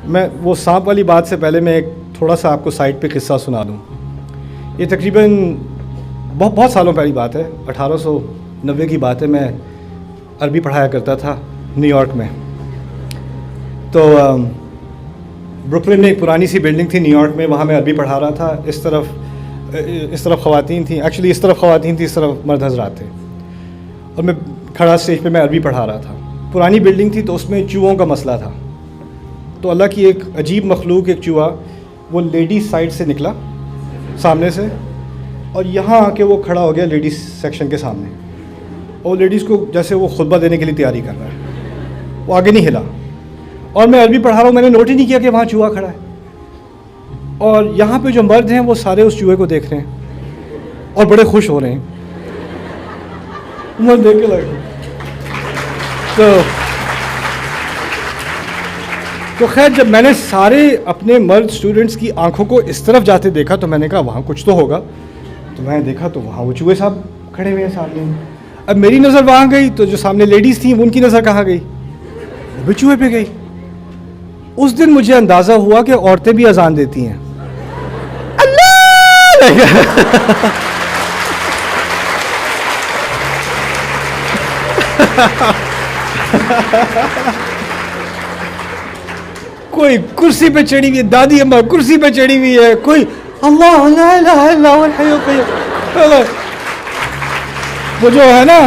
میں وہ سانپ والی بات سے پہلے میں ایک تھوڑا سا آپ کو سائٹ پہ قصہ سنا دوں. یہ تقریباً بہت سالوں پہلی بات ہے, 1890 کی بات ہے. میں عربی پڑھایا کرتا تھا نیو یارک میں. تو بروکلن میں ایک پرانی سی بلڈنگ تھی نیو یارک میں, وہاں میں عربی پڑھا رہا تھا. اس طرف خواتین تھیں, ایکچولی اس طرف خواتین تھیں, اس طرف مرد حضرات تھے, اور میں کھڑا اسٹیج پہ میں عربی پڑھا رہا تھا. پرانی بلڈنگ تھی تو اس میں چوہوں کا مسئلہ تھا. تو اللہ کی ایک عجیب مخلوق, ایک چوہا, وہ لیڈیز سائڈ سے نکلا سامنے سے, اور یہاں آ کے وہ کھڑا ہو گیا لیڈیز سیکشن کے سامنے, اور لیڈیز کو جیسے وہ خطبہ دینے کے لیے تیاری کر رہا ہے. وہ آگے نہیں ہلا, اور میں عربی پڑھا رہا ہوں, میں نے نوٹ ہی نہیں کیا کہ وہاں چوہا کھڑا ہے. اور یہاں پہ جو مرد ہیں وہ سارے اس چوہے کو دیکھ رہے ہیں اور بڑے خوش ہو رہے ہیں. میں دیکھ کے لگا تو خیر, جب میں نے سارے اپنے مرد اسٹوڈنٹس کی آنکھوں کو اس طرف جاتے دیکھا تو میں نے کہا وہاں کچھ تو ہوگا. تو میں نے دیکھا تو وہاں وہ چوہے صاحب کھڑے ہوئے ہیں سامنے. اب میری نظر وہاں گئی تو جو سامنے لیڈیز تھیں ان کی نظر کہاں گئی؟ وہ بھی چوہے پہ گئی. اس دن مجھے اندازہ ہوا کہ عورتیں بھی اذان دیتی ہیں. کوئی کرسی پہ چڑھی ہوئی ہے, دادی اماں کرسی پہ چڑھی ہوئی ہے, کوئی اللہ لا الہ الا هو الحی القیوم. وہ جو ہے نا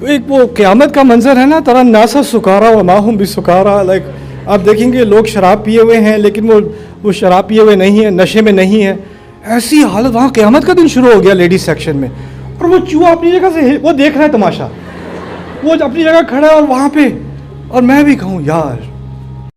ایک وہ قیامت کا منظر ہے نا, ترى الناس سکارا وما هم بسکارا. لائک آپ دیکھیں گے لوگ شراب پیے ہوئے ہیں لیکن وہ شراب پیے ہوئے نہیں ہیں, نشے میں نہیں ہیں. ایسی حالت, وہاں قیامت کا دن شروع ہو گیا لیڈیز سیکشن میں. اور وہ چوہا اپنی جگہ سے وہ دیکھ رہا ہے تماشا, وہ اپنی جگہ کھڑا ہے اور وہاں پہ, اور میں بھی کہوں یار